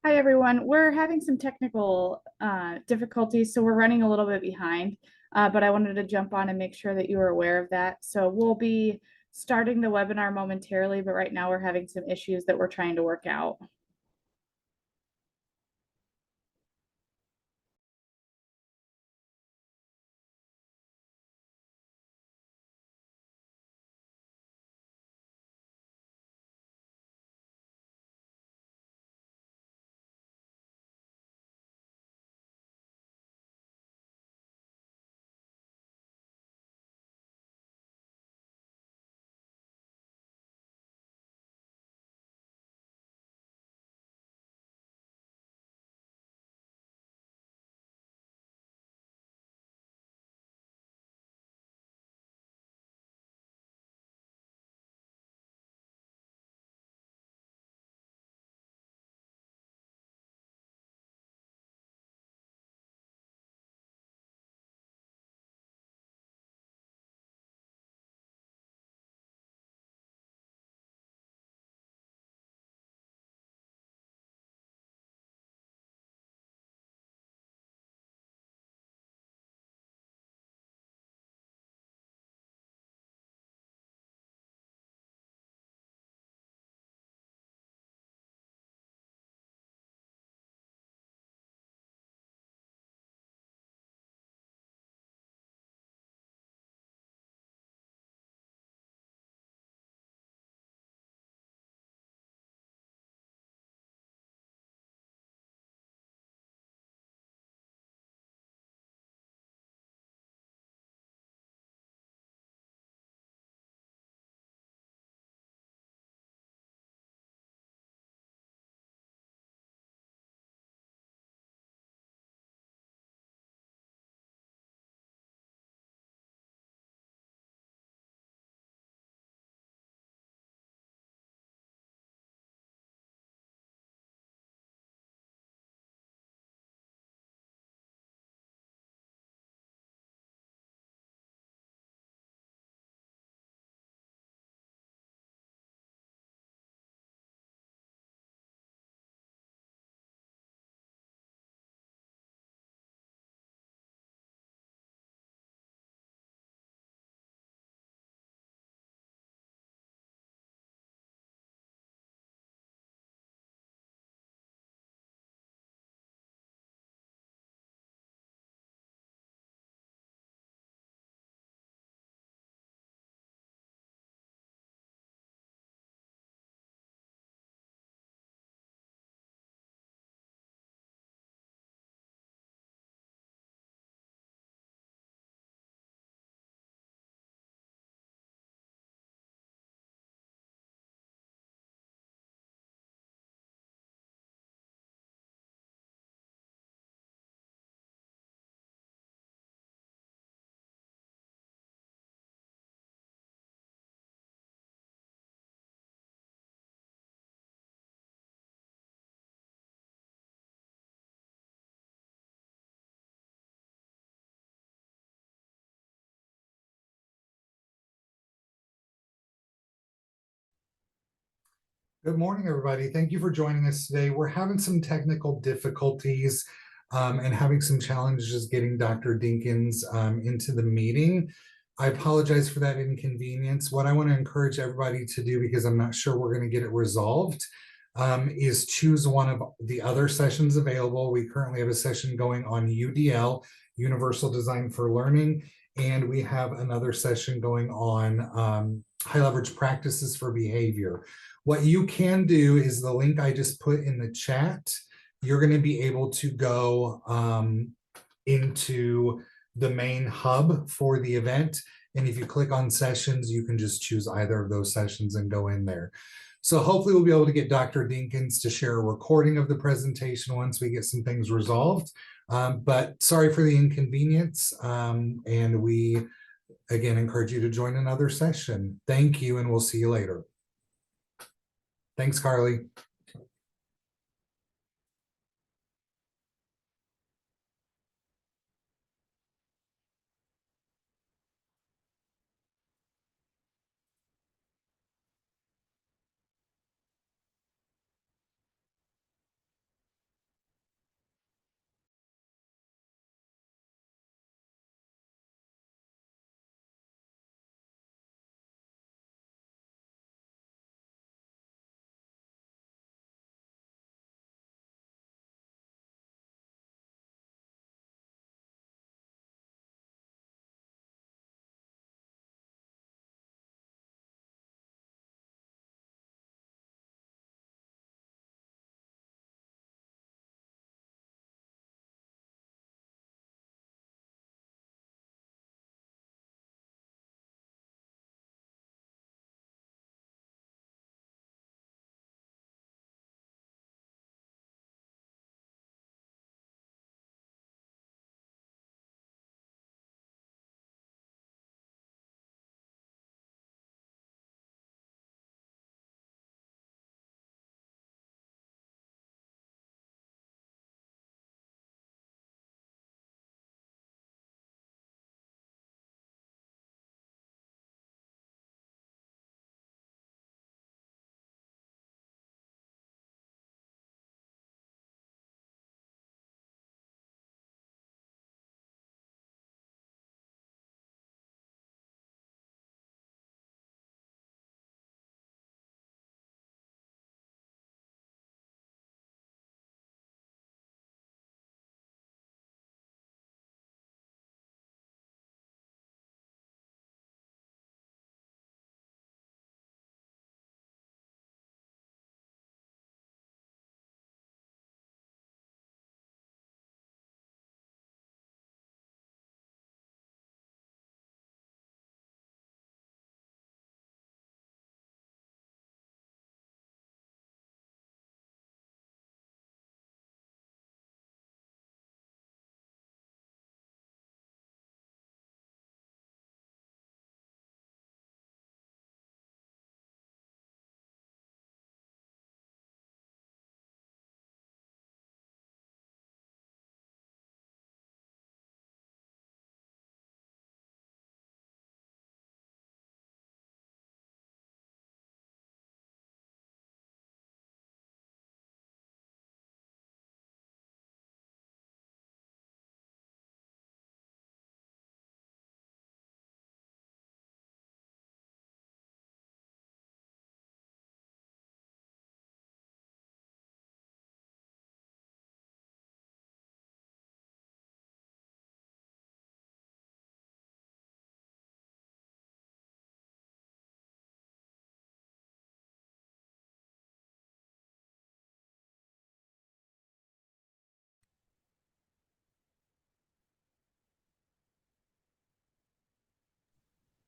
Hi, everyone. We're having some technical difficulties, so we're running a little bit behind, but I wanted to jump on and make sure that you were aware of that. So we'll be starting the webinar momentarily, but right now we're having some issues that we're trying to work out. Good morning, everybody. Thank you for joining us today. We're having some technical difficulties and having some challenges getting Dr. Dinkins into the meeting. I apologize for that inconvenience. What I want to encourage everybody to do, because I'm not sure we're going to get it resolved, is choose one of the other sessions available. We currently have a session going on UDL, Universal Design for Learning, and we have another session going on high leverage practices for behavior. What you can do is the link I just put in the chat. You're going to be able to go into the main hub for the event. And if you click on sessions, you can just choose either of those sessions and go in there. So hopefully we'll be able to get Dr. Dinkins to share a recording of the presentation once we get some things resolved. But sorry for the inconvenience. And we, again, encourage you to join another session. Thank you, and we'll see you later. Thanks, Carly.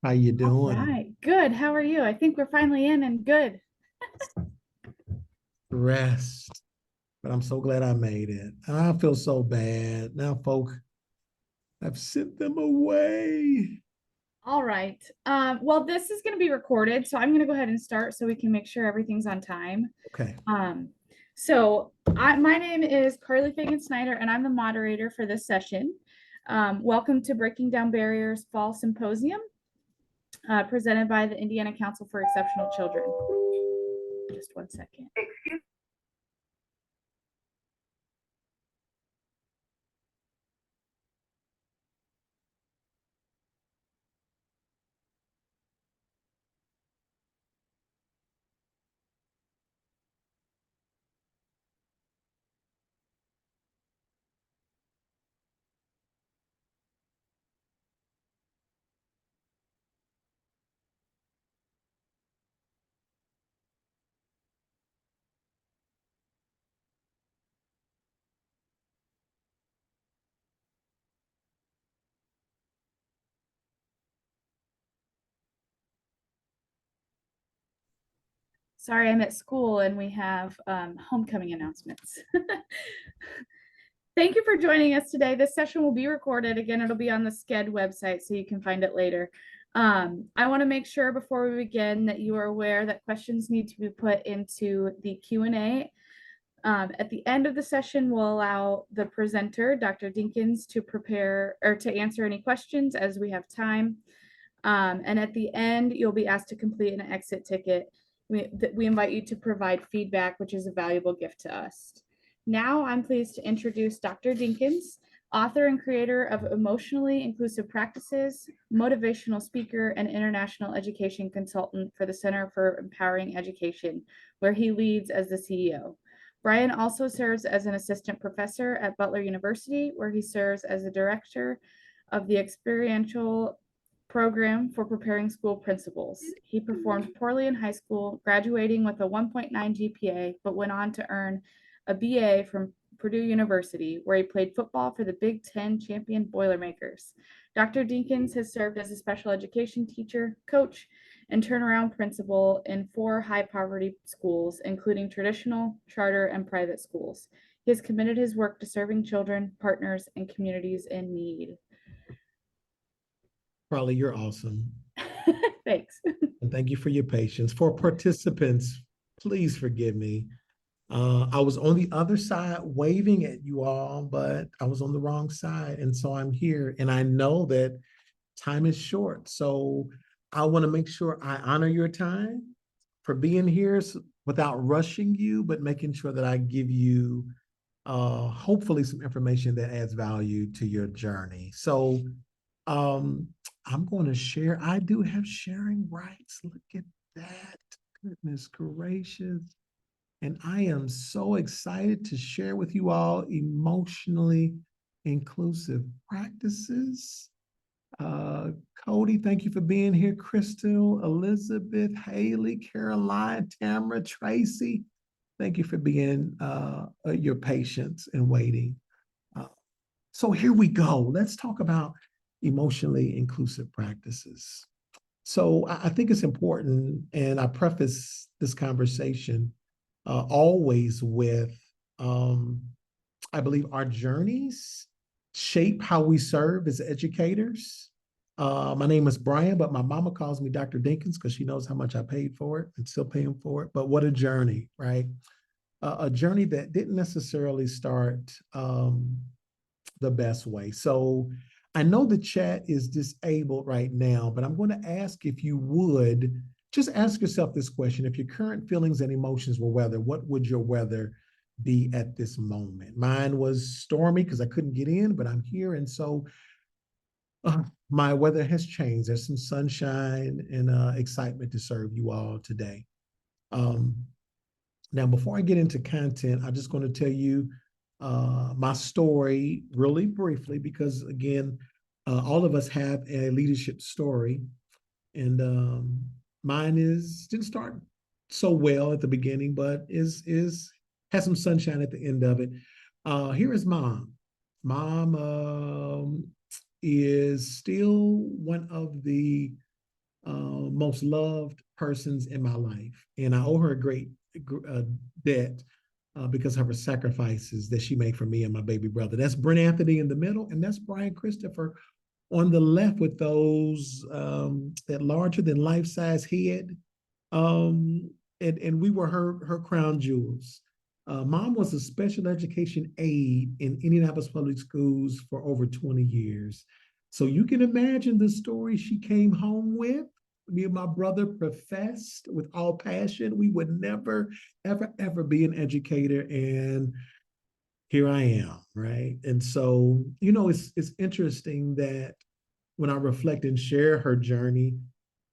How you doing? Right, good. How are you? I think we're finally in and good. Rest. But I'm so glad I made it. I feel so bad. Now, folk, I've sent them away. All right. Well, this is going to be recorded, so I'm going to go ahead and start so we can make sure everything's on time. Okay. My name is Carly Fagan Snyder, and I'm the moderator for this session. Welcome to Breaking Down Barriers Fall Symposium, presented by the Indiana Council for Exceptional Children. Just one second. Sorry, I'm at school and we have homecoming announcements. Thank you for joining us today. This session will be recorded. Again, it'll be on the SCED website, so you can find it later. I want to make sure before we begin that you are aware that questions need to be put into the Q&A. At the end of the session, we'll allow the presenter, Dr. Dinkins, to prepare or to answer any questions as we have time. And at the end, you'll be asked to complete an exit ticket. We invite you to provide feedback, which is a valuable gift to us. Now I'm pleased to introduce Dr. Dinkins, author and creator of Emotionally Inclusive Practices, motivational speaker, and international education consultant for the Center for Empowering Education, where he leads as the CEO. Brian also serves as an assistant professor at Butler University, where he serves as the director of the experiential program for preparing school principals. He performed poorly in high school, graduating with a 1.9 GPA, but went on to earn a BA from Purdue University, where he played football for the Big Ten champion Boilermakers. Dr. Dinkins has served as a special education teacher, coach, and turnaround principal in 4 high-poverty schools, including traditional, charter, and private schools. He has committed his work to serving children, partners, and communities in need. Carly, you're awesome. Thanks. And thank you for your patience. For participants, please forgive me. I was on the other side waving at you all, but I was on the wrong side. And so I'm here. And I know that time is short. So I want to make sure I honor your time for being here without rushing you, but making sure that I give you hopefully some information that adds value to your journey. So I'm going to share. I do have sharing rights. Look at that. Goodness gracious. And I am so excited to share with you all emotionally inclusive practices. Cody, thank you for being here. Crystal, Elizabeth, Haley, Caroline, Tamara, Tracy, thank you for being your patience and waiting. So here we go. Let's talk about emotionally inclusive practices. So I think it's important, and I preface this conversation always with, I believe our journeys shape how we serve as educators. My name is Brian, but my mama calls me Dr. Dinkins because she knows how much I paid for it and still paying for it. But what a journey, right? A journey that didn't necessarily start the best way. So I know the chat is disabled right now, but I'm going to ask if you would just ask yourself this question. If your current feelings and emotions were weather, what would your weather be at this moment? Mine was stormy because I couldn't get in, but I'm here. And so my weather has changed. There's some sunshine and excitement to serve you all today. Now, before I get into content, I'm just going to tell you my story really briefly, because again, all of us have a leadership story, and mine didn't start so well at the beginning, but has some sunshine at the end of it. Here is mom. Mom is still one of the most loved persons in my life. And I owe her a great debt because of her sacrifices that she made for me and my baby brother. That's Brent Anthony in the middle, and that's Brian Christopher on the left with those that larger than life size head. And we were her crown jewels. Mom was a special education aide in Indianapolis Public Schools for over 20 years. So you can imagine the story she came home with. Me and my brother professed with all passion we would never, ever, ever be an educator. And here I am, right? And so, it's interesting that when I reflect and share her journey,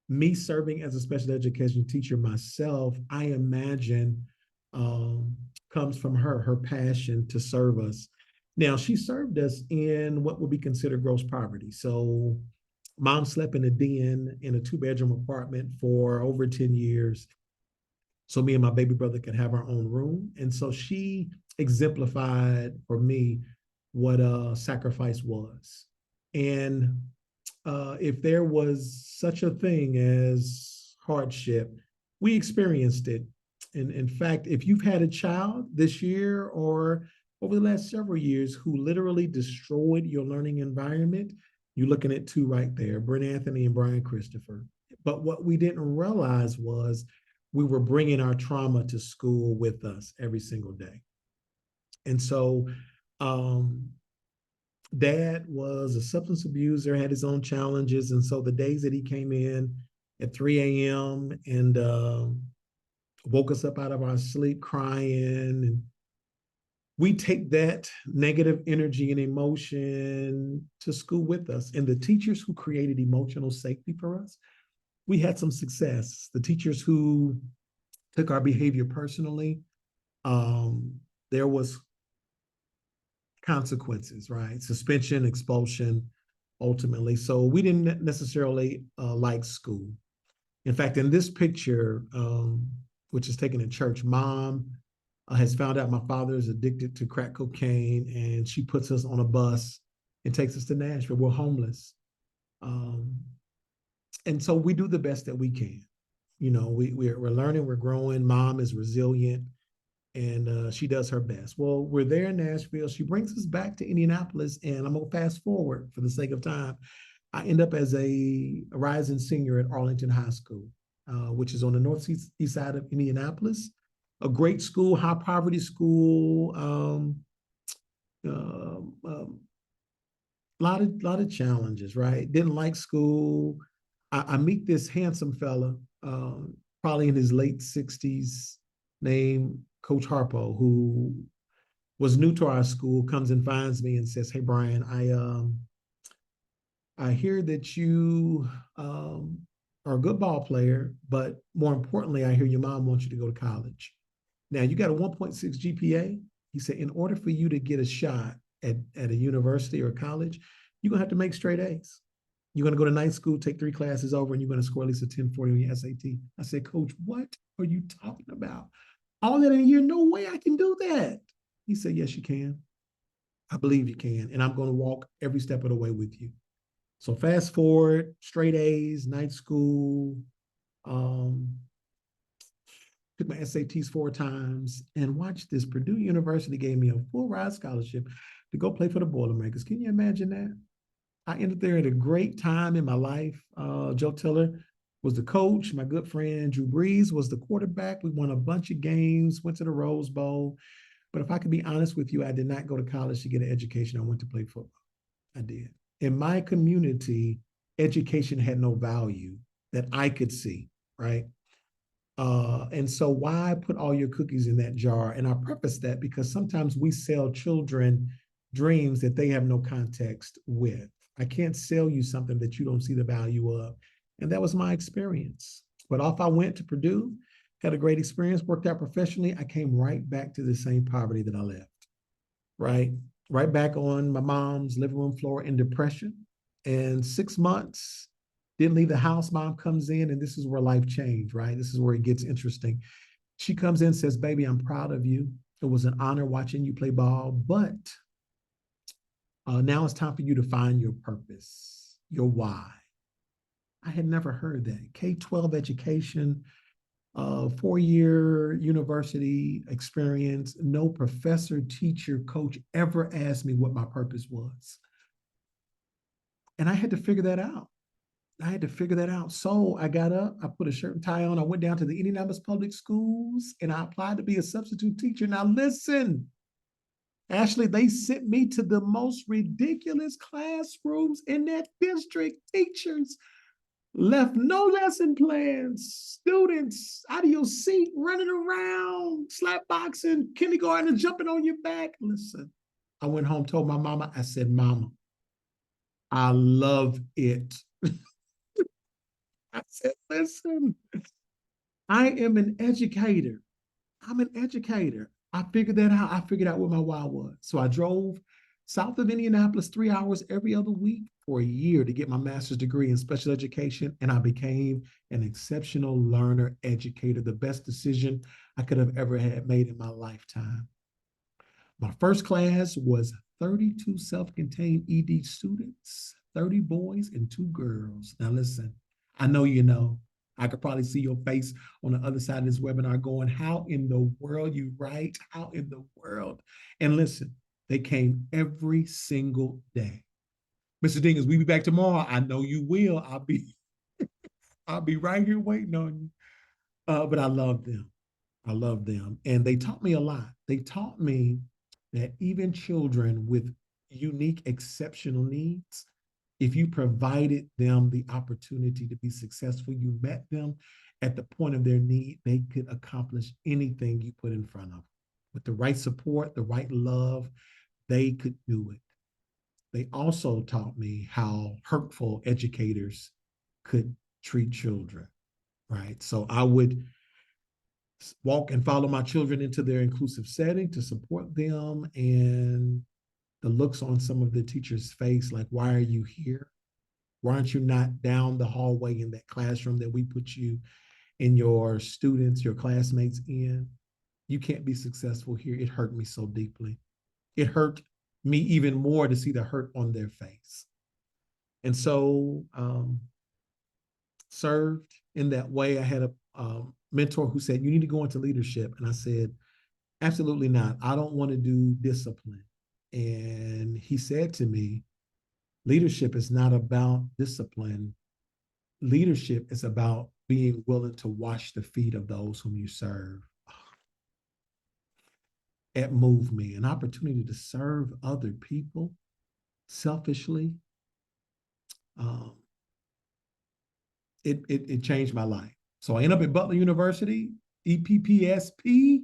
me serving as a special education teacher myself, I imagine comes from her passion to serve us. Now, she served us in what would be considered gross poverty. So mom slept in a den in a 2-bedroom apartment for over 10 years. So me and my baby brother could have our own room. And so she exemplified for me what sacrifice was. And if there was such a thing as hardship, we experienced it. And in fact, if you've had a child this year or over the last several years who literally destroyed your learning environment, you're looking at two right there, Brent Anthony and Brian Christopher. But what we didn't realize was we were bringing our trauma to school with us every single day. And so Dad was a substance abuser, had his own challenges. And so the days that he came in at 3 a.m. and woke us up out of our sleep crying, and we take that negative energy and emotion to school with us. And the teachers who created emotional safety for us, we had some success. The teachers who took our behavior personally, there was consequences, right? Suspension, expulsion, ultimately. So we didn't necessarily like school. In fact, in this picture, which is taken in church, mom has found out my father is addicted to crack cocaine, and she puts us on a bus and takes us to Nashville. We're homeless. And so we do the best that we can. We're learning, we're growing. Mom is resilient, and she does her best. Well, we're there in Nashville. She brings us back to Indianapolis, and I'm gonna fast forward for the sake of time. I end up as a rising senior at Arlington High School, which is on the northeast side of Indianapolis. A great school, high poverty school. Lot of challenges, right? Didn't like school. I meet this handsome fella, probably in his late 60s, named Coach Harpo, who was new to our school, comes and finds me and says, "Hey, Brian, I hear that you are a good ball player, but more importantly, I hear your mom wants you to go to college. Now, you got a 1.6 GPA." He said, "In order for you to get a shot at a university or college, you're going to have to make straight A's. You're going to go to night school, take 3 classes over, and you're going to score at least a 1040 on your SAT." I said, "Coach, what are you talking about? All that in a year? No way I can do that." He said, "Yes, you can. I believe you can. And I'm going to walk every step of the way with you." So fast forward, straight A's, night school, took my SATs 4 times, and watch this. Purdue University gave me a full ride scholarship to go play for the Boilermakers. Can you imagine that? I ended there at a great time in my life. Joe Tiller was the coach. My good friend Drew Brees was the quarterback. We won a bunch of games, went to the Rose Bowl. But if I could be honest with you, I did not go to college to get an education. I went to play football. I did. In my community, education had no value that I could see, right? And so why put all your cookies in that jar? And I preface that because sometimes we sell children dreams that they have no context with. I can't sell you something that you don't see the value of. And that was my experience. But off I went to Purdue, had a great experience, worked out professionally. I came right back to the same poverty that I left, right? Right back on my mom's living room floor in depression. And 6 months, didn't leave the house. Mom comes in, and this is where life changed, right? This is where it gets interesting. She comes in and says, "Baby, I'm proud of you. It was an honor watching you play ball, but now it's time for you to find your purpose, your why." I had never heard that. K-12 education, 4-year university experience, no professor, teacher, coach ever asked me what my purpose was. And I had to figure that out. So I got up, I put a shirt and tie on, I went down to the Indianapolis Public Schools and I applied to be a substitute teacher. Now listen, Ashley, they sent me to the most ridiculous classrooms in that district. Teachers left no lesson plans, students out of your seat, running around, slap boxing, kindergarten, jumping on your back. Listen, I went home, told my mama, I said, Mama, I love it. I said, listen, I am an educator. I'm an educator. I figured that out. I figured out what my why was. So I drove south of Indianapolis 3 hours every other week for a year to get my master's degree in special education. And I became an exceptional learner educator, the best decision I could have ever had made in my lifetime. My first class was 32 self-contained ED students, 30 boys and 2 girls. Now listen, I know you know. I could probably see your face on the other side of this webinar going, how in the world you write? How in the world? And listen, they came every single day. Mr. Dinkins, we'll be back tomorrow. I know you will. I'll be right here waiting on you. But I love them. I love them. And they taught me a lot. They taught me that even children with unique, exceptional needs, if you provided them the opportunity to be successful, you met them at the point of their need, they could accomplish anything you put in front of them. With the right support, the right love, they could do it. They also taught me how hurtful educators could treat children, right? So I would walk and follow my children into their inclusive setting to support them, and the looks on some of the teachers' face, like, why are you here? Why aren't you not down the hallway in that classroom that we put you and your students, your classmates in? You can't be successful here. It hurt me so deeply. It hurt me even more to see the hurt on their face. And so served in that way. I had a mentor who said, you need to go into leadership. And I said, absolutely not. I don't want to do discipline. And he said to me, leadership is not about discipline. Leadership is about being willing to wash the feet of those whom you serve. It moved me. An opportunity to serve other people selfishly. It changed my life. So I ended up at Butler University, EPPSP,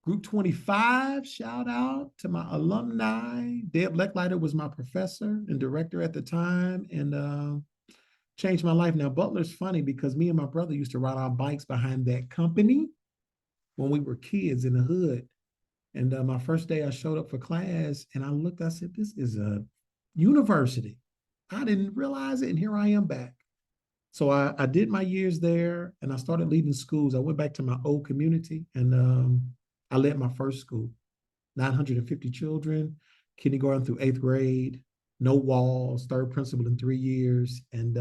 Group 25, shout out to my alumni. Deb Lecklider was my professor and director at the time, and changed my life. Now, Butler's funny because me and my brother used to ride our bikes behind that company when we were kids in the hood. And my first day I showed up for class and I looked, I said, this is a university. I didn't realize it, and here I am back. So I did my years there and I started leading schools. I went back to my old community and I led my first school, 950 children, kindergarten through 8th grade, no walls, third principal in 3 years. And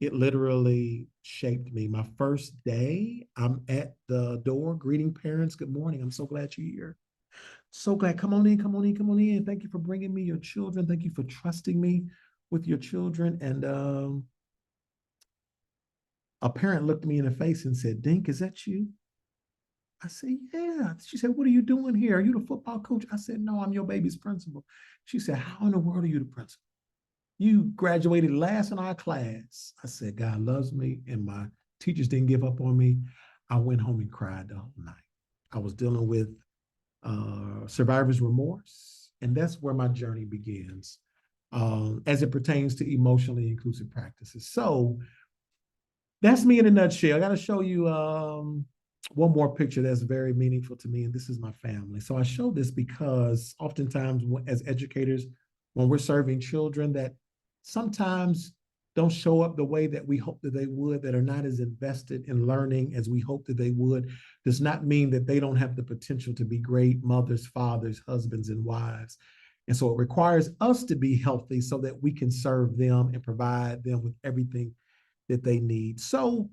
it literally shaped me. My first day, I'm at the door greeting parents. Good morning. I'm so glad you're here. So glad. Come on in, come on in, come on in. Thank you for bringing me your children. Thank you for trusting me with your children. And a parent looked me in the face and said, Dink, is that you? I said, yeah. She said, what are you doing here? Are you the football coach? I said, no, I'm your baby's principal. She said, how in the world are you the principal? You graduated last in our class. I said, God loves me and my teachers didn't give up on me. I went home and cried the whole night. I was dealing with survivor's remorse, and that's where my journey begins as it pertains to emotionally inclusive practices. So that's me in a nutshell. I got to show you one more picture that's very meaningful to me, and this is my family. So I show this because oftentimes as educators, when we're serving children that sometimes don't show up the way that we hope that they would, that are not as invested in learning as we hope that they would, does not mean that they don't have the potential to be great mothers, fathers, husbands, and wives. And so it requires us to be healthy so that we can serve them and provide them with everything that they need. So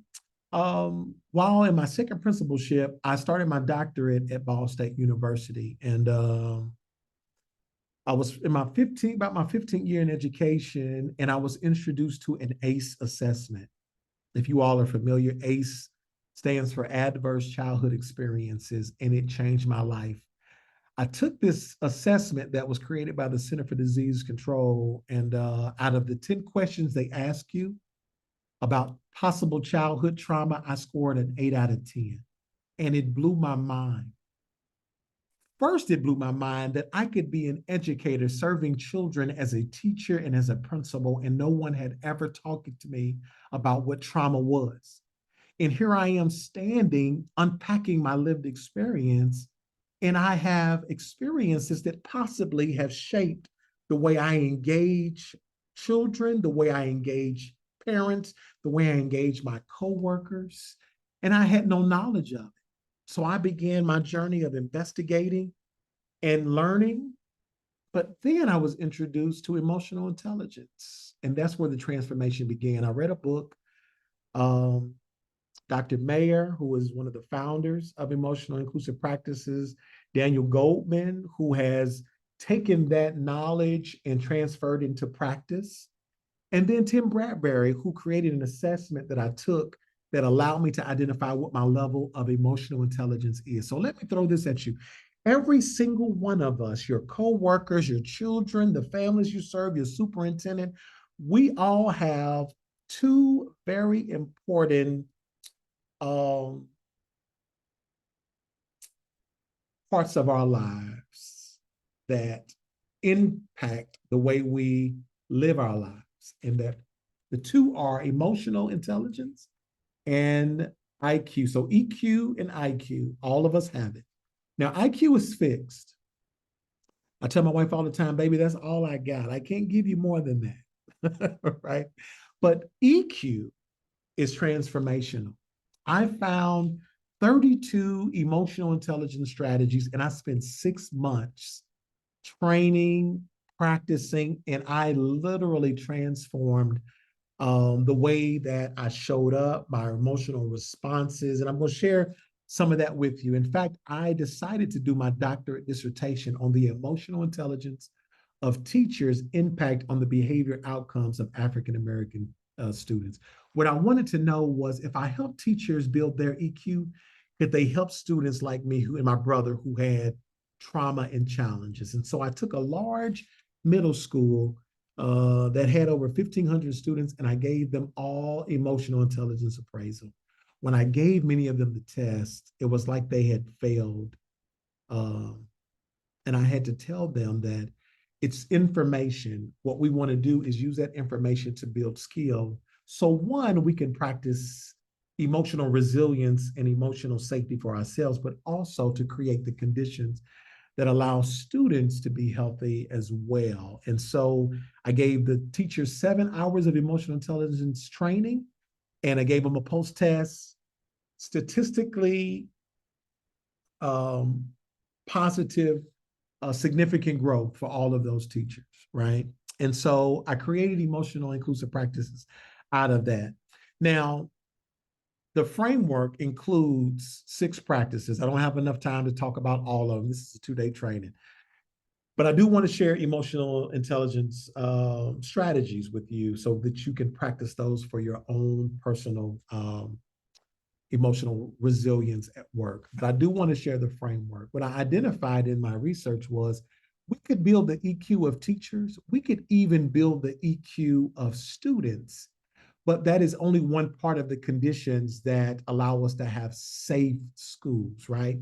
while in my second principalship, I started my doctorate at Ball State University. And I was in about my 15th year in education, and I was introduced to an ACE assessment. If you all are familiar, ACE stands for Adverse Childhood Experiences, and it changed my life. I took this assessment that was created by the Center for Disease Control, and out of the 10 questions they ask you about possible childhood trauma, I scored an 8 out of 10, and it blew my mind. First, it blew my mind that I could be an educator serving children as a teacher and as a principal, and no one had ever talked to me about what trauma was. And here I am standing, unpacking my lived experience, and I have experiences that possibly have shaped the way I engage children, the way I engage parents, the way I engage my coworkers, and I had no knowledge of it. So I began my journey of investigating and learning, but then I was introduced to emotional intelligence, and that's where the transformation began. I read a book, Dr. Mayer, who is one of the founders of Emotional Inclusive Practices, Daniel Goldman, who has taken that knowledge and transferred into practice, and then Tim Bradbury, who created an assessment that I took that allowed me to identify what my level of emotional intelligence is. So let me throw this at you. Every single one of us, your coworkers, your children, the families you serve, your superintendent, we all have two very important parts of our lives that impact the way we live our lives. And that the two are emotional intelligence and IQ. So EQ and IQ, all of us have it. Now, IQ is fixed. I tell my wife all the time, baby, that's all I got. I can't give you more than that, right? But EQ is transformational. I found 32 emotional intelligence strategies, and I spent 6 months training, practicing, and I literally transformed the way that I showed up, my emotional responses, and I'm going to share some of that with you. In fact, I decided to do my doctorate dissertation on the emotional intelligence of teachers' impact on the behavior outcomes of African American students. What I wanted to know was if I help teachers build their EQ, could they help students like me and my brother who had trauma and challenges? And so I took a large middle school that had over 1,500 students, and I gave them all emotional intelligence appraisal. When I gave many of them the test, it was like they had failed. And I had to tell them that it's information. What we want to do is use that information to build skill. So one, we can practice emotional resilience and emotional safety for ourselves, but also to create the conditions that allow students to be healthy as well. And so I gave the teachers 7 hours of emotional intelligence training, and I gave them a post-test, statistically positive, significant growth for all of those teachers, right? And so I created emotional inclusive practices out of that. Now, the framework includes 6 practices. I don't have enough time to talk about all of them. This is a 2-day training. But I do want to share emotional intelligence strategies with you so that you can practice those for your own personal emotional resilience at work. But I do want to share the framework. What I identified in my research was we could build the EQ of teachers. We could even build the EQ of students. But that is only one part of the conditions that allow us to have safe schools, right?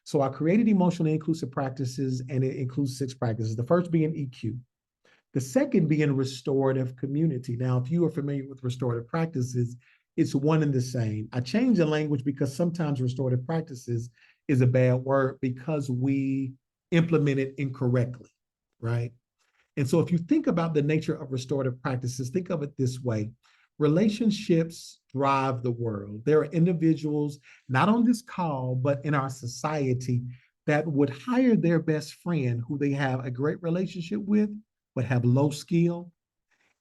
So I created emotionally inclusive practices, and it includes 6 practices. The first being EQ. The second being restorative community. Now, if you are familiar with restorative practices, it's one and the same. I changed the language because sometimes restorative practices is a bad word because we implement it incorrectly, right? And so if you think about the nature of restorative practices, think of it this way. Relationships drive the world. There are individuals, not on this call, but in our society, that would hire their best friend who they have a great relationship with, but have low skill,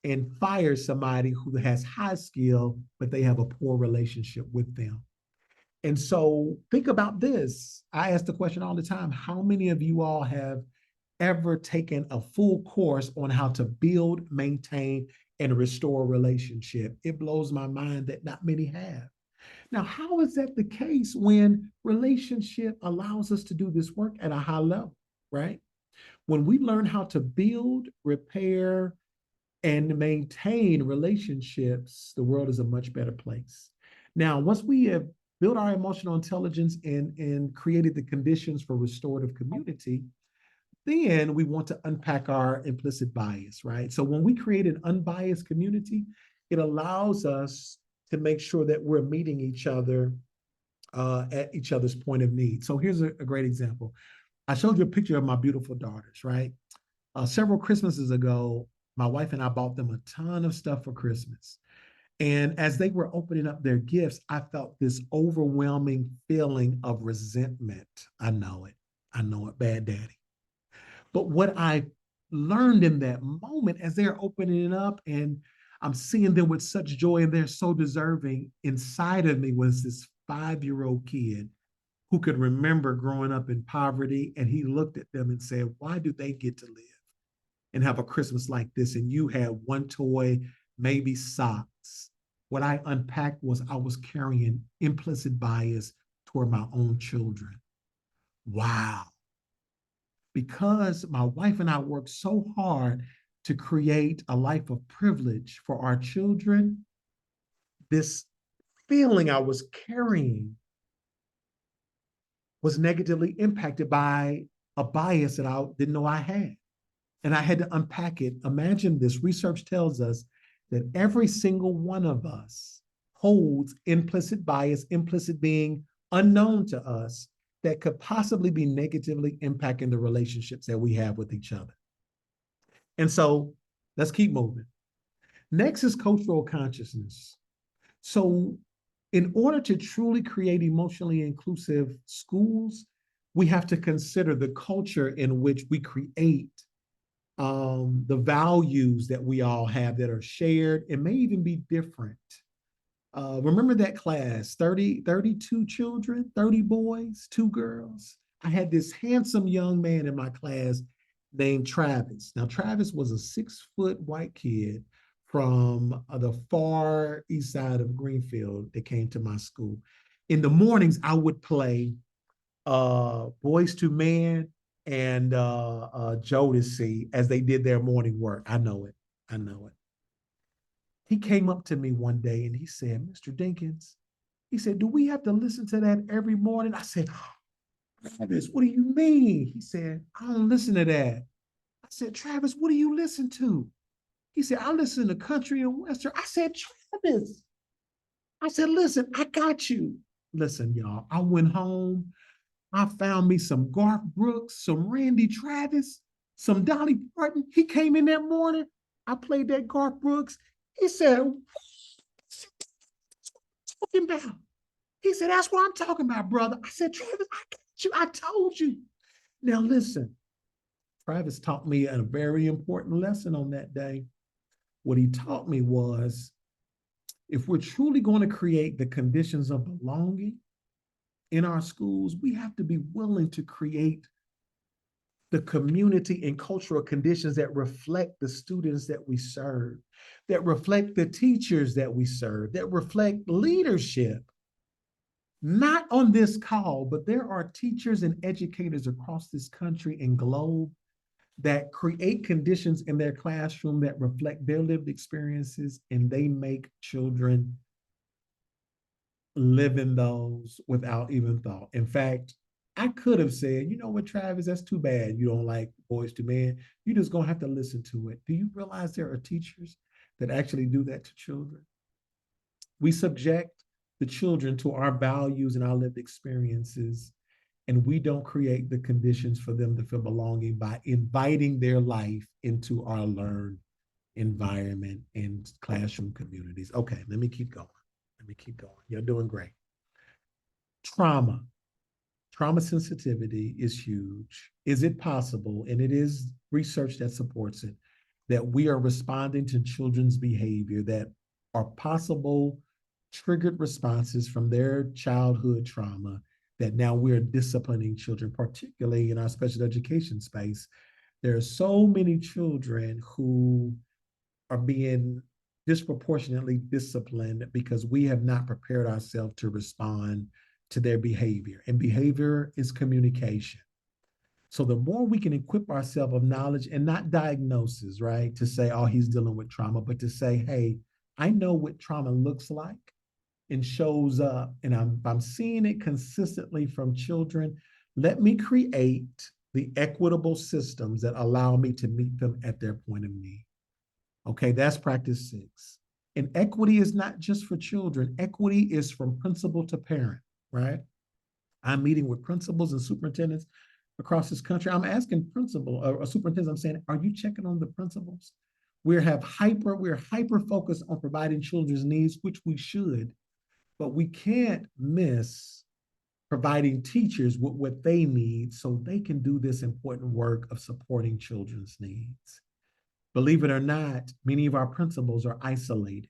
and fire somebody who has high skill, but they have a poor relationship with them. And so think about this. I ask the question all the time, how many of you all have ever taken a full course on how to build, maintain, and restore a relationship? It blows my mind that not many have. Now, how is that the case when relationship allows us to do this work at a high level, right? When we learn how to build, repair, and maintain relationships, the world is a much better place. Now, once we have built our emotional intelligence and created the conditions for restorative community, then we want to unpack our implicit bias, right? So when we create an unbiased community, it allows us to make sure that we're meeting each other at each other's point of need. So here's a great example. I showed you a picture of my beautiful daughters, right? Several Christmases ago, my wife and I bought them a ton of stuff for Christmas. And as they were opening up their gifts, I felt this overwhelming feeling of resentment. I know it. I know it, bad daddy. But what I learned in that moment as they're opening it up and I'm seeing them with such joy and they're so deserving, inside of me was this 5-year-old kid who could remember growing up in poverty. And he looked at them and said, why do they get to live and have a Christmas like this? And you had one toy, maybe socks. What I unpacked was I was carrying implicit bias toward my own children. Wow. Because my wife and I worked so hard to create a life of privilege for our children, this feeling I was carrying was negatively impacted by a bias that I didn't know I had. And I had to unpack it. Imagine this. Research tells us that every single one of us holds implicit bias, implicit being unknown to us, that could possibly be negatively impacting the relationships that we have with each other. And so let's keep moving. Next is cultural consciousness. So in order to truly create emotionally inclusive schools, we have to consider the culture in which we create the values that we all have that are shared and may even be different. Remember that class, 32 children, 30 boys, 2 girls. I had this handsome young man in my class named Travis. Now, Travis was a 6-foot white kid from the far east side of Greenfield that came to my school. In the mornings, I would play Boys to Men and Jodeci as they did their morning work. I know it. I know it. He came up to me one day and he said, Mr. Dinkins, he said, do we have to listen to that every morning? I said, Travis, what do you mean? He said, I don't listen to that. I said, Travis, what do you listen to? He said, I listen to country and western. I said, Travis, I said, listen, I got you. Listen, y'all, I went home. I found me some Garth Brooks, some Randy Travis, some Dolly Parton. He came in that morning. I played that Garth Brooks. He said, what are you talking about? He said, that's what I'm talking about, brother. I said, Travis, I got you. I told you. Now listen, Travis taught me a very important lesson on that day. What he taught me was, if we're truly going to create the conditions of belonging in our schools, we have to be willing to create the community and cultural conditions that reflect the students that we serve, that reflect the teachers that we serve, that reflect leadership. Not on this call, but there are teachers and educators across this country and globe that create conditions in their classroom that reflect their lived experiences, and they make children live in those without even thought. In fact, I could have said, you know what, Travis, that's too bad you don't like Boys to Men. You're just gonna have to listen to it. Do you realize there are teachers that actually do that to children? We subject the children to our values and our lived experiences, and we don't create the conditions for them to feel belonging by inviting their life into our learned environment and classroom communities. Okay, let me keep going. Let me keep going. You're doing great. Trauma. Trauma sensitivity is huge. Is it possible, and it is research that supports it, that we are responding to children's behavior that are possible triggered responses from their childhood trauma that now we're disciplining children, particularly in our special education space? There are so many children who are being disproportionately disciplined because we have not prepared ourselves to respond to their behavior. And behavior is communication. So the more we can equip ourselves of knowledge and not diagnosis, right? To say, oh, he's dealing with trauma, but to say, hey, I know what trauma looks like and shows up, and I'm seeing it consistently from children. Let me create the equitable systems that allow me to meet them at their point of need. Okay, that's practice 6. And equity is not just for children. Equity is from principal to parent, right? I'm meeting with principals and superintendents across this country. I'm asking principal or superintendents, I'm saying, are you checking on the principals? We're hyper focused on providing children's needs, which we should, but we can't miss providing teachers with what they need so they can do this important work of supporting children's needs. Believe it or not, many of our principals are isolated.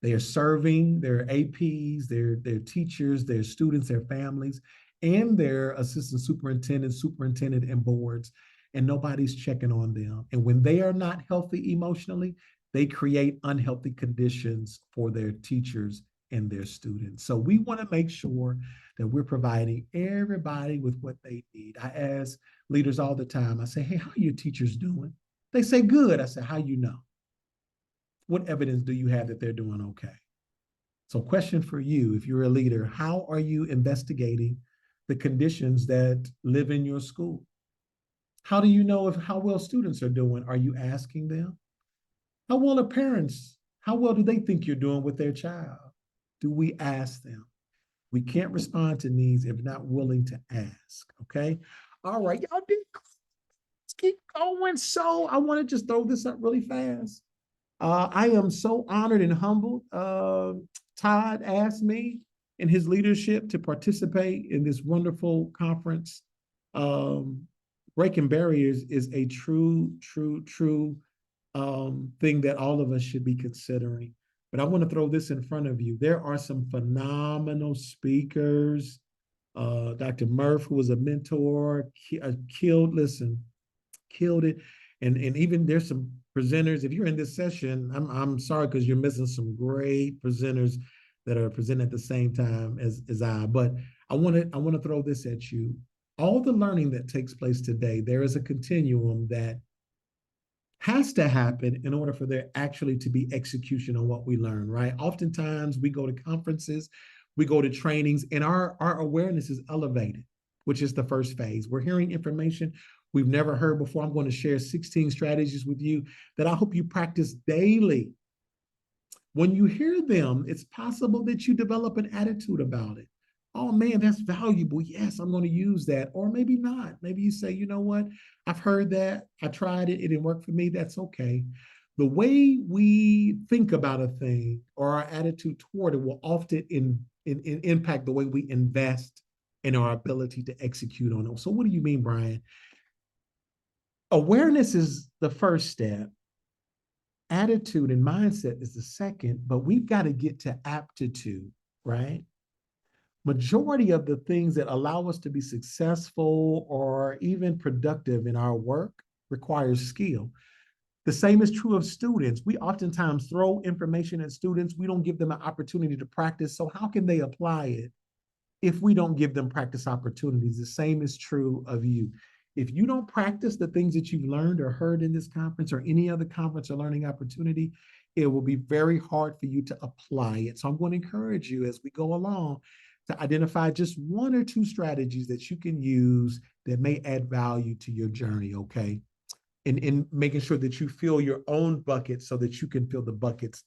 They are serving their APs, their teachers, their students, their families, and their assistant superintendent, and boards, and nobody's checking on them. And when they are not healthy emotionally, they create unhealthy conditions for their teachers and their students. So we want to make sure that we're providing everybody with what they need. I ask leaders all the time, I say, hey, how are your teachers doing? They say, good. I say, how you know? What evidence do you have that they're doing okay? So question for you, if you're a leader, how are you investigating the conditions that live in your school? How do you know how well students are doing? Are you asking them? How well are parents? How well do they think you're doing with their child? Do we ask them? We can't respond to needs if not willing to ask, okay? All right, y'all did. Let's keep going. So I want to just throw this up really fast. I am so honored and humbled. Todd asked me in his leadership to participate in this wonderful conference. Breaking barriers is a true thing that all of us should be considering. But I want to throw this in front of you. There are some phenomenal speakers. Dr. Murph, who was a mentor, killed it. And even there's some presenters. If you're in this session, I'm sorry because you're missing some great presenters that are presenting at the same time as I. But I want to throw this at you. All the learning that takes place today, there is a continuum that has to happen in order for there actually to be execution on what we learn, right? Oftentimes we go to conferences, we go to trainings, and our awareness is elevated, which is the first phase. We're hearing information we've never heard before. I'm going to share 16 strategies with you that I hope you practice daily. When you hear them, it's possible that you develop an attitude about it. Oh man, that's valuable. Yes, I'm going to use that. Or maybe not. Maybe you say, you know what? I've heard that. I tried it. It didn't work for me. That's okay. The way we think about a thing or our attitude toward it will often impact the way we invest in our ability to execute on it. So what do you mean, Brian? Awareness is the first step. Attitude and mindset is the second, but we've got to get to aptitude, right? Majority of the things that allow us to be successful or even productive in our work requires skill. The same is true of students. We oftentimes throw information at students. We don't give them an opportunity to practice. So how can they apply it if we don't give them practice opportunities? The same is true of you. If you don't practice the things that you've learned or heard in this conference or any other conference or learning opportunity, it will be very hard for you to apply it. So I'm going to encourage you as we go along to identify just 1 or 2 strategies that you can use that may add value to your journey, okay? In making sure that you fill your own bucket so that you can fill the buckets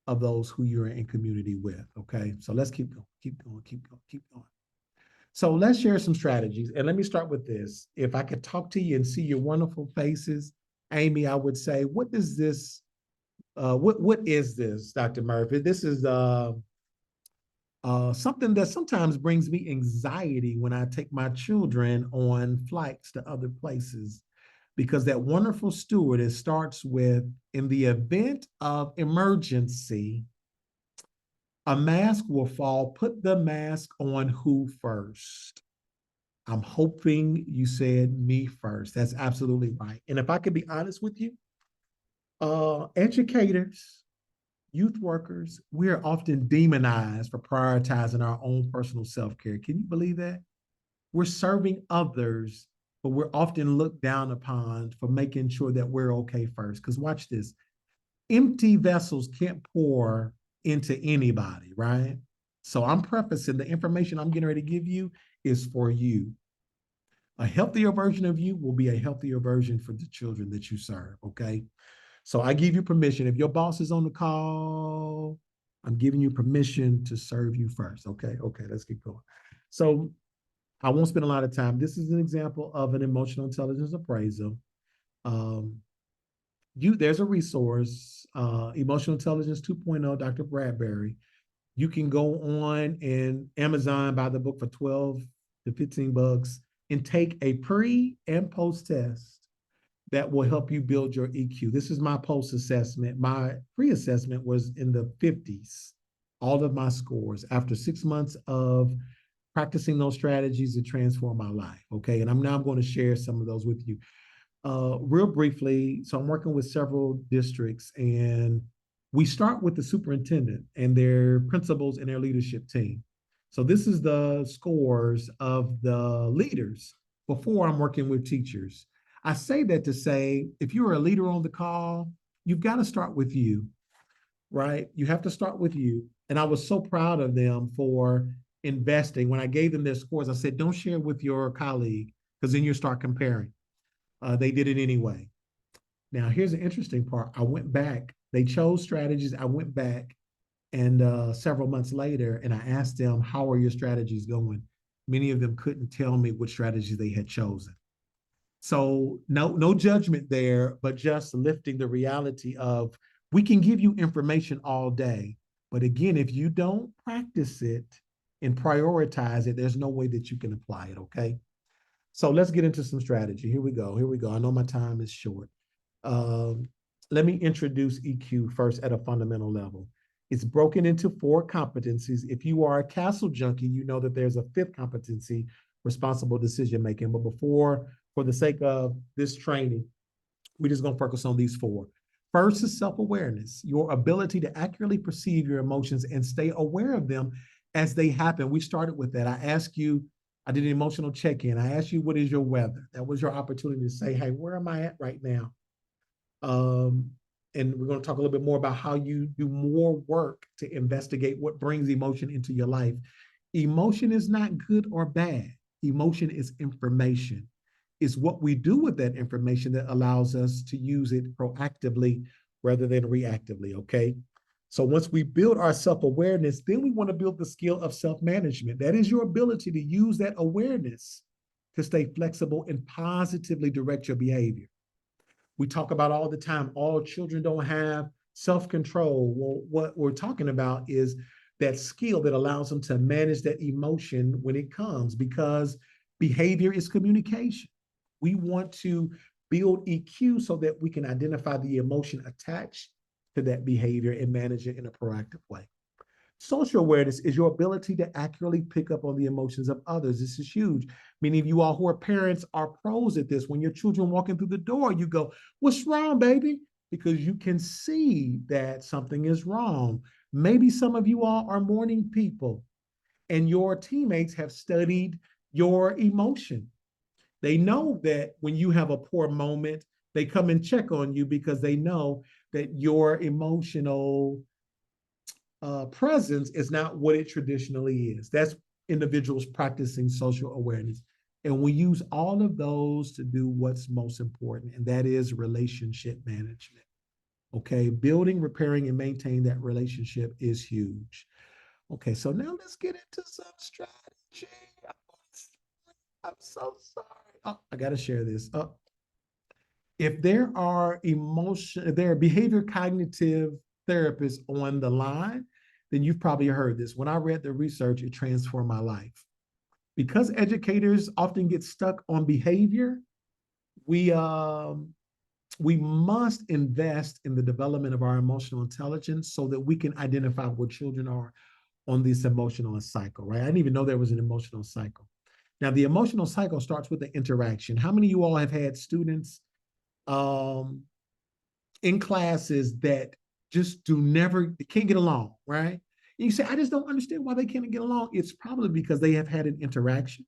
of those who you're in community with, okay? So let's keep going. So let's share some strategies. And let me start with this. If I could talk to you and see your wonderful faces, Amy, I would say, what is this, Dr. Murphy? This is Something that sometimes brings me anxiety when I take my children on flights to other places, because that wonderful stewardess starts with, in the event of emergency, a mask will fall. Put the mask on who first? I'm hoping you said me first. That's absolutely right. And if I could be honest with you, educators, youth workers, we are often demonized for prioritizing our own personal self-care. Can you believe that? We're serving others, but we're often looked down upon for making sure that we're okay first. Because watch this, empty vessels can't pour into anybody, right? So I'm prefacing the information I'm getting ready to give you is for you. A healthier version of you will be a healthier version for the children that you serve, okay? So I give you permission. If your boss is on the call, I'm giving you permission to serve you first. Okay, let's keep going. So I won't spend a lot of time. This is an example of an emotional intelligence appraisal. There's a resource, Emotional Intelligence 2.0, Dr. Bradbury. You can go on and Amazon, buy the book for 12 to 15 bucks and take a pre and post test that will help you build your EQ. This is my post assessment. My pre assessment was in the 50s, all of my scores after 6 months of practicing those strategies to transform my life. Okay. And I'm now going to share some of those with you. Real briefly, so I'm working with several districts, and we start with the superintendent and their principals and their leadership team. So this is the scores of the leaders before I'm working with teachers. I say that to say, if you're a leader on the call, you've got to start with you, right? You have to start with you. And I was so proud of them for investing. When I gave them their scores, I said, don't share with your colleague, because then you start comparing. They did it anyway. Now, here's the interesting part. I went back, they chose strategies. I went back and several months later, and I asked them, how are your strategies going? Many of them couldn't tell me what strategies they had chosen. So no judgment there, but just lifting the reality of, we can give you information all day, but again, if you don't practice it and prioritize it, there's no way that you can apply it, okay? So let's get into some strategy. Here we go. I know my time is short. Let me introduce EQ first at a fundamental level. It's broken into 4 competencies. If you are a castle junkie, you know that there's a 5th competency, responsible decision making. But for the sake of this training, we're just going to focus on these 4. First is self-awareness, your ability to accurately perceive your emotions and stay aware of them as they happen. We started with that. I did an emotional check-in. I asked you, what is your weather? That was your opportunity to say, hey, where am I at right now? And we're going to talk a little bit more about how you do more work to investigate what brings emotion into your life. Emotion is not good or bad. Emotion is information. It's what we do with that information that allows us to use it proactively rather than reactively, okay? So once we build our self-awareness, then we want to build the skill of self-management. That is your ability to use that awareness to stay flexible and positively direct your behavior. We talk about all the time, all children don't have self-control. Well, what we're talking about is that skill that allows them to manage that emotion when it comes, because behavior is communication. We want to build EQ so that we can identify the emotion attached to that behavior and manage it in a proactive way. Social awareness is your ability to accurately pick up on the emotions of others. This is huge. Many of you all who are parents are pros at this. When your children walking through the door, you go, what's wrong, baby? Because you can see that something is wrong. Maybe some of you all are morning people and your teammates have studied your emotion. They know that when you have a poor moment, they come and check on you because they know that your emotional presence is not what it traditionally is. That's individuals practicing social awareness. And we use all of those to do what's most important, and that is relationship management. Okay, building, repairing, and maintaining that relationship is huge. Okay, so now let's get into some strategy. I'm so sorry. Oh, I got to share this. If there are behavior cognitive therapists on the line, then you've probably heard this. When I read the research, it transformed my life. Because educators often get stuck on behavior, we we must invest in the development of our emotional intelligence so that we can identify where children are on this emotional cycle, right? I didn't even know there was an emotional cycle. Now, the emotional cycle starts with the interaction. How many of you all have had students um, in classes that just they can't get along, right? And you say, I just don't understand why they can't get along. It's probably because they have had an interaction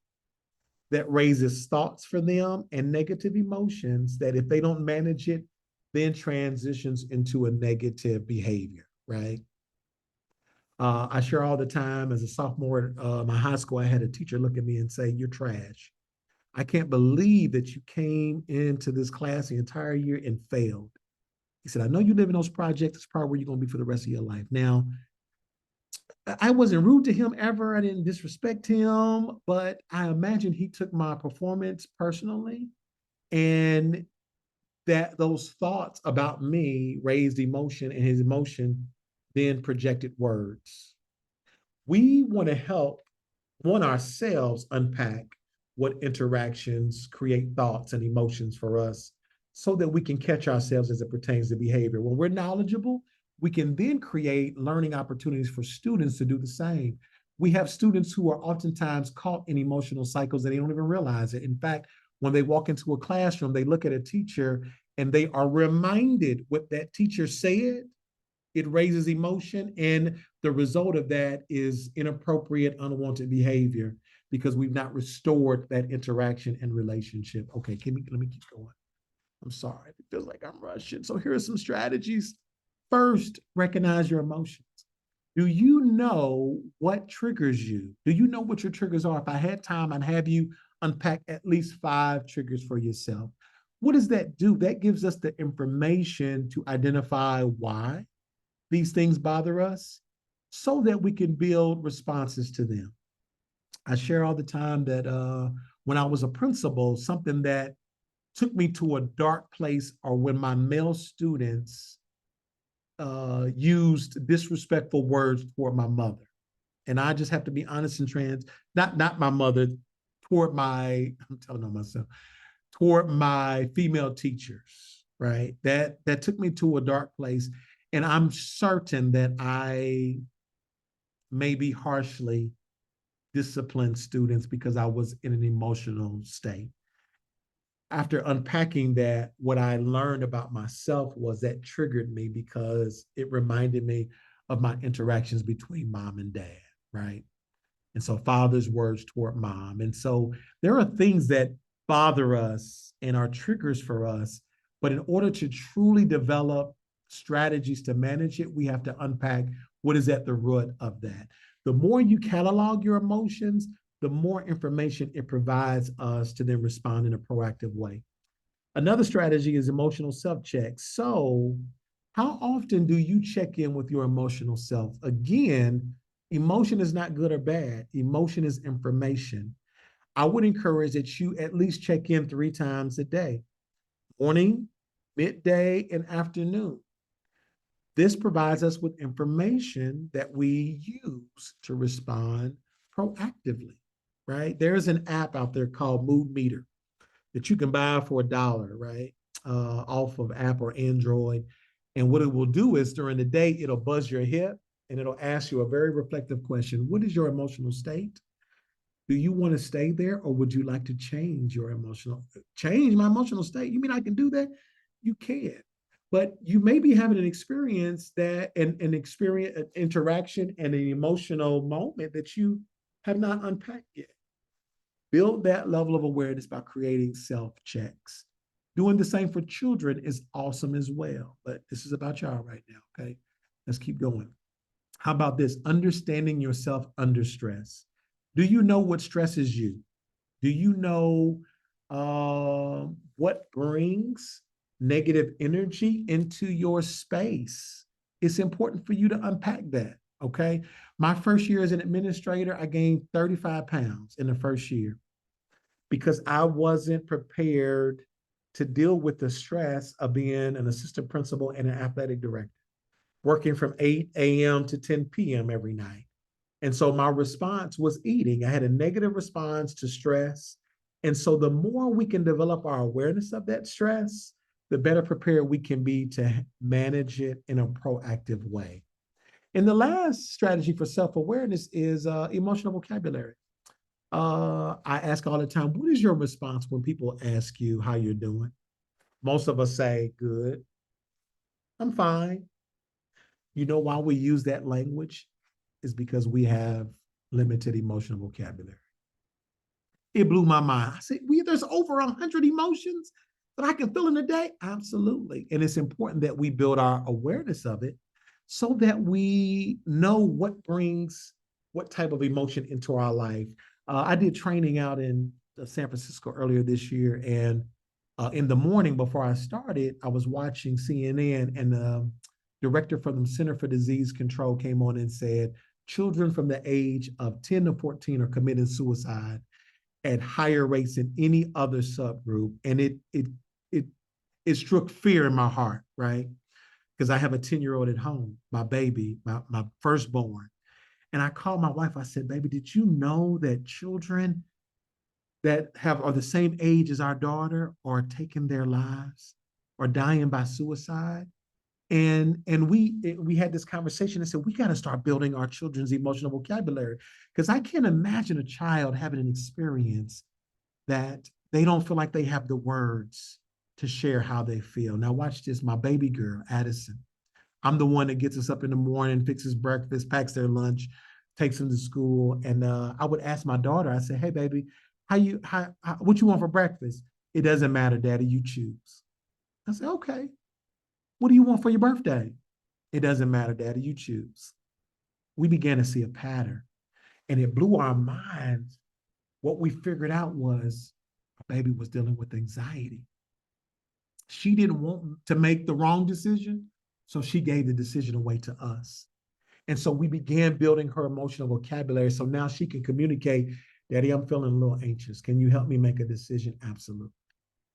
that raises thoughts for them and negative emotions that if they don't manage it, then transitions into a negative behavior, right? I share all the time as a sophomore in my high school, I had a teacher look at me and say, "You're trash. I can't believe that you came into this class the entire year and failed." He said, "I know you live in those projects. It's probably where you're going to be for the rest of your life." Now, I wasn't rude to him ever. I didn't disrespect him, but I imagine he took my performance personally, and that those thoughts about me raised emotion, and his emotion then projected words. We want to help one ourselves unpack what interactions create thoughts and emotions for us so that we can catch ourselves as it pertains to behavior. When we're knowledgeable, we can then create learning opportunities for students to do the same. We have students who are oftentimes caught in emotional cycles and they don't even realize it. In fact, when they walk into a classroom, they look at a teacher and they are reminded what that teacher said. It raises emotion, and the result of that is inappropriate, unwanted behavior because we've not restored that interaction and relationship. Okay, let me keep going. I'm sorry. It feels like I'm rushing. So here are some strategies. First, recognize your emotions. Do you know what triggers you? Do you know what your triggers are? If I had time, I'd have you unpack at least 5 triggers for yourself. What does that do? That gives us the information to identify why these things bother us so that we can build responses to them. I share all the time that when I was a principal, something that took me to a dark place or when my male students used disrespectful words toward my mother. And I just have to be honest and not my mother, toward I'm telling on myself, toward my female teachers, right? That took me to a dark place. And I'm certain that I maybe harshly disciplined students because I was in an emotional state. After unpacking that, what I learned about myself was that triggered me because it reminded me of my interactions between mom and dad, right? And so father's words toward mom. And so there are things that bother us and are triggers for us. But in order to truly develop strategies to manage it, we have to unpack what is at the root of that. The more you catalog your emotions, the more information it provides us to then respond in a proactive way. Another strategy is emotional self-check. So, how often do you check in with your emotional self? Again, emotion is not good or bad. Emotion is information. I would encourage that you at least check in 3 times a day, morning, midday, and afternoon. This provides us with information that we use to respond proactively, right? There's an app out there called Mood Meter that you can buy for $1, right? Off of app or Android. And what it will do is during the day, it'll buzz your hip and it'll ask you a very reflective question. What is your emotional state? Do you want to stay there or would you like to change my emotional state? You mean I can do that? You can. But you may be having an experience an experience, an interaction and an emotional moment that you have not unpacked yet. Build that level of awareness by creating self-checks. Doing the same for children is awesome as well. But this is about y'all right now, okay? Let's keep going. How about this? Understanding yourself under stress. Do you know what stresses you? Do you know what brings negative energy into your space? It's important for you to unpack that, okay? My first year as an administrator, I gained 35 pounds in the first year because I wasn't prepared to deal with the stress of being an assistant principal and an athletic director. working from 8 a.m. to 10 p.m. every night. And so my response was eating. I had a negative response to stress. And so the more we can develop our awareness of that stress, the better prepared we can be to manage it in a proactive way. And the last strategy for self-awareness is emotional vocabulary. I ask all the time, what is your response when people ask you how you're doing? Most of us say, good, I'm fine. You know why we use that language? Is because we have limited emotional vocabulary. It blew my mind. I said, there's over 100 emotions that I can feel in a day? Absolutely. And it's important that we build our awareness of it so that we know what brings what type of emotion into our life. I did training out in San Francisco earlier this year. And in the morning before I started, I was watching CNN, and the director from the Center for Disease Control came on and said, children from the age of 10 to 14 are committing suicide at higher rates than any other subgroup. And it struck fear in my heart, right? Because I have a 10-year-old at home, my baby, my firstborn. And I called my wife, I said, baby, did you know that children that are the same age as our daughter are taking their lives or dying by suicide? And we had this conversation and said, we got to start building our children's emotional vocabulary, because I can't imagine a child having an experience that they don't feel like they have the words to share how they feel. Now watch this, my baby girl, Addison. I'm the one that gets us up in the morning, fixes breakfast, packs their lunch, takes them to school. And I would ask my daughter, I say, hey baby, what you want for breakfast? It doesn't matter, daddy, you choose. I say, okay. What do you want for your birthday? It doesn't matter, daddy, you choose. We began to see a pattern, and it blew our minds. What we figured out was our baby was dealing with anxiety. She didn't want to make the wrong decision, so she gave the decision away to us. And so we began building her emotional vocabulary. So now she can communicate, daddy, I'm feeling a little anxious. Can you help me make a decision? Absolutely.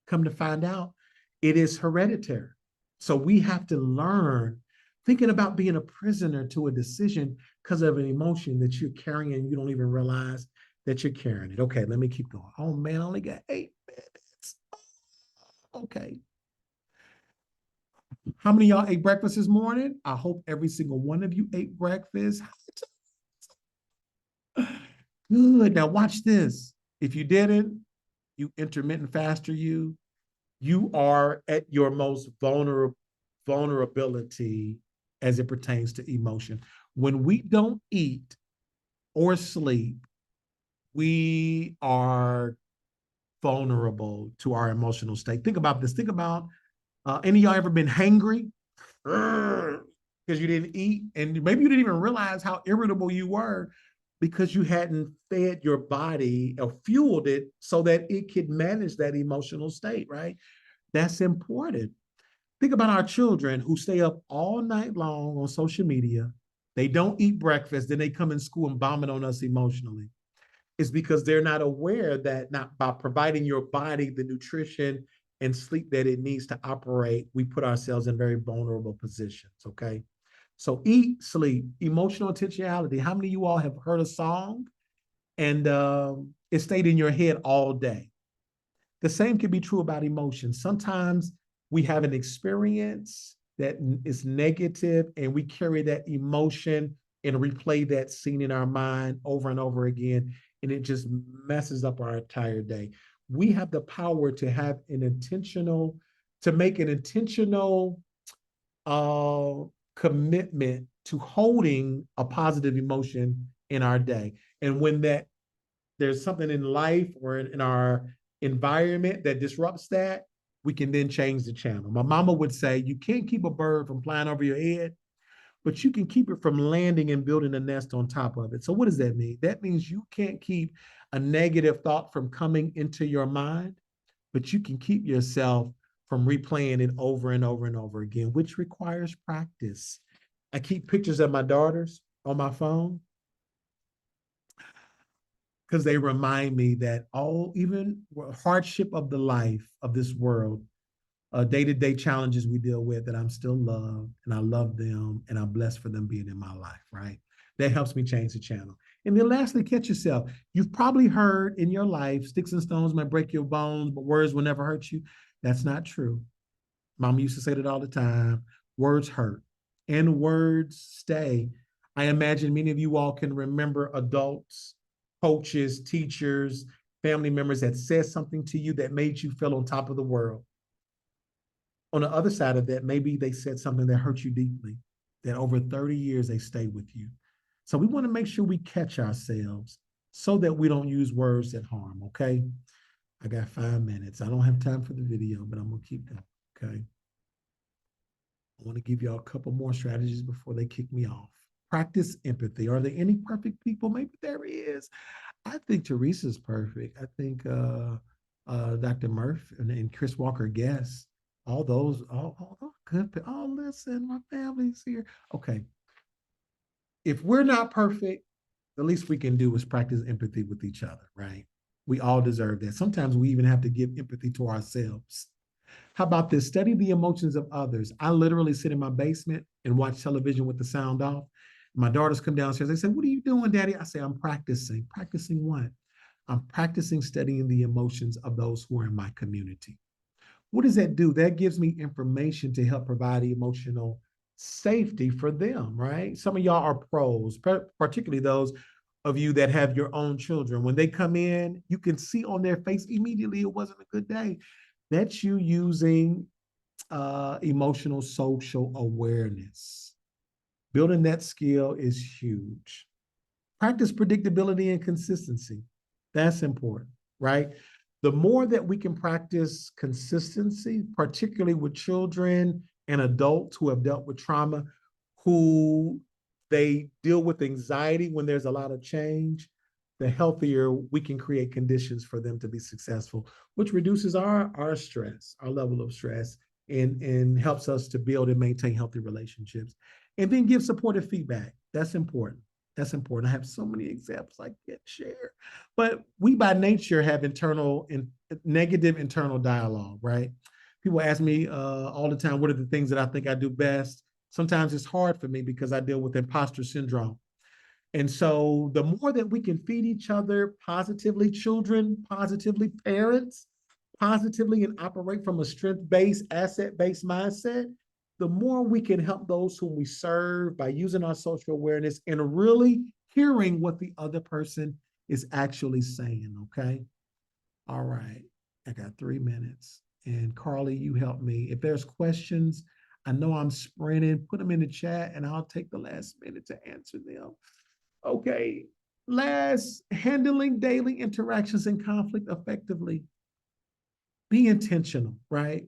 Come to find out, it is hereditary. So we have to learn, thinking about being a prisoner to a decision because of an emotion that you're carrying and you don't even realize that you're carrying it. Okay, let me keep going. Oh man, I only got 8 minutes. Okay. How many of y'all ate breakfast this morning? I hope every single one of you ate breakfast. Good. Now watch this. If you didn't, you intermittent faster, you are at your most vulnerability as it pertains to emotion. When we don't eat or sleep, we are vulnerable to our emotional state. Think about this. Think about any of y'all ever been hangry because you didn't eat, and maybe you didn't even realize how irritable you were because you hadn't fed your body or fueled it so that it could manage that emotional state, right? That's important. Think about our children who stay up all night long on social media. They don't eat breakfast, then they come in school and vomit on us emotionally. It's because they're not aware that not by providing your body the nutrition and sleep that it needs to operate, we put ourselves in very vulnerable positions, okay? So eat, sleep, emotional intentionality. How many of you all have heard a song and it stayed in your head all day? The same can be true about emotions. Sometimes we have an experience that is negative and we carry that emotion and replay that scene in our mind over and over again, and it just messes up our entire day. We have the power to have to make an intentional uh, commitment to holding a positive emotion in our day. And when there's something in life or in our environment that disrupts that, we can then change the channel. My mama would say, you can't keep a bird from flying over your head, but you can keep it from landing and building a nest on top of it. So what does that mean? That means you can't keep a negative thought from coming into your mind, but you can keep yourself from replaying it over and over and over again, which requires practice. I keep pictures of my daughters on my phone because they remind me that even hardship of the life of this world, day-to-day challenges we deal with, that I'm still loved and I love them and I'm blessed for them being in my life, right? That helps me change the channel. And then lastly, catch yourself. You've probably heard in your life, sticks and stones might break your bones, but words will never hurt you. That's not true. Mama used to say that all the time. Words hurt and words stay. I imagine many of you all can remember adults, coaches, teachers, family members that said something to you that made you feel on top of the world. On the other side of that, maybe they said something that hurt you deeply, that over 30 years they stayed with you. So we want to make sure we catch ourselves so that we don't use words that harm, okay? I got 5 minutes. I don't have time for the video, but I'm going to keep going, okay? I want to give y'all a couple more strategies before they kick me off. Practice empathy. Are there any perfect people? Maybe there is. I think Teresa's perfect. I think Dr. Murph and Chris Walker Guest, all those good. Oh, listen, my family's here. Okay. If we're not perfect, the least we can do is practice empathy with each other, right? We all deserve that. Sometimes we even have to give empathy to ourselves. How about this? Study the emotions of others. I literally sit in my basement and watch television with the sound off. My daughters come downstairs. They say, "What are you doing, Daddy?" I say, "I'm practicing." Practicing what? I'm practicing studying the emotions of those who are in my community. What does that do? That gives me information to help provide emotional safety for them, right? Some of y'all are pros, particularly those of you that have your own children. When they come in, you can see on their face immediately it wasn't a good day. That's you using emotional social awareness. Building that skill is huge. Practice predictability and consistency. That's important, right? The more that we can practice consistency, particularly with children and adults who have dealt with trauma, who they deal with anxiety when there's a lot of change, the healthier we can create conditions for them to be successful, which reduces our stress, our level of stress, and helps us to build and maintain healthy relationships. And then give supportive feedback. That's important. That's important. I have so many examples I can't share, but we by nature have negative internal dialogue, right? People ask me all the time, what are the things that I think I do best? Sometimes it's hard for me because I deal with imposter syndrome. And so the more that we can feed each other positively, children positively, parents positively, and operate from a strength-based, asset-based mindset, the more we can help those whom we serve by using our social awareness and really hearing what the other person is actually saying, okay? All right, I got 3 minutes. And Carly, you help me. If there's questions, I know I'm sprinting, put them in the chat and I'll take the last minute to answer them. Okay, last, handling daily interactions and conflict effectively. Be intentional, right?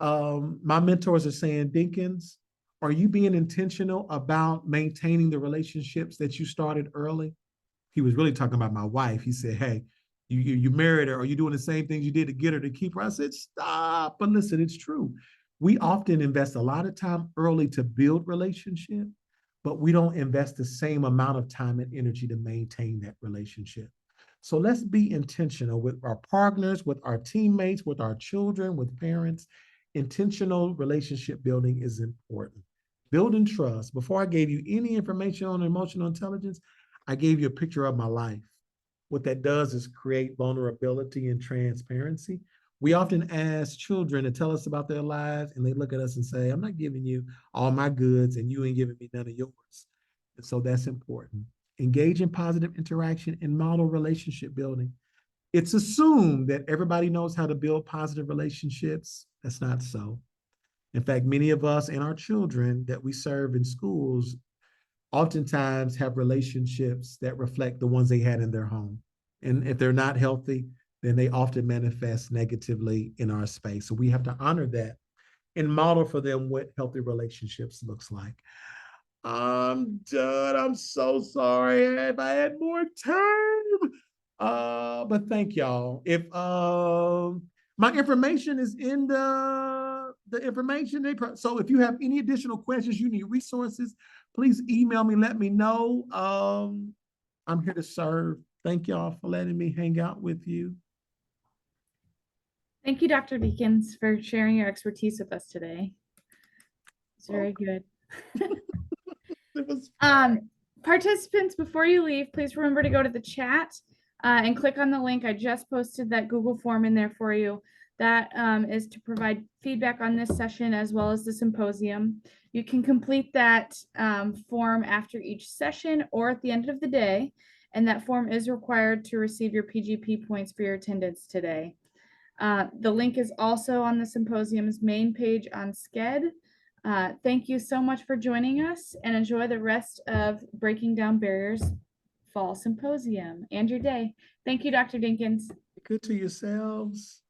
My mentors are saying, Dinkins, are you being intentional about maintaining the relationships that you started early? He was really talking about my wife. He said, hey, you married her. Are you doing the same things you did to get her to keep her? I said, stop. But listen, it's true. We often invest a lot of time early to build relationship, but we don't invest the same amount of time and energy to maintain that relationship. So let's be intentional with our partners, with our teammates, with our children, with parents. Intentional relationship building is important. Building trust. Before I gave you any information on emotional intelligence, I gave you a picture of my life. What that does is create vulnerability and transparency. We often ask children to tell us about their lives, and they look at us and say, I'm not giving you all my goods, and you ain't giving me none of yours. And so that's important. Engage in positive interaction and model relationship building. It's assumed that everybody knows how to build positive relationships. That's not so. In fact, many of us and our children that we serve in schools oftentimes have relationships that reflect the ones they had in their home. And if they're not healthy, then they often manifest negatively in our space. So we have to honor that and model for them what healthy relationships looks like. I'm done. I'm so sorry. If I had more time. But thank y'all. If my information is in the information, so if you have any additional questions, you need resources, please email me, let me know. I'm here to serve. Thank y'all for letting me hang out with you. Thank you, Dr. Deakins, for sharing your expertise with us today. It's very good. It was Participants, before you leave, please remember to go to the chat and click on the link. I just posted that Google form in there for you. That is to provide feedback on this session as well as the symposium. You can complete that form after each session or at the end of the day, and that form is required to receive your PGP points for your attendance today. The link is also on the symposium's main page on Sched. Thank you so much for joining us and enjoy the rest of Breaking Down Barriers Fall Symposium and your day. Thank you, Dr. Dinkins. good to yourselves.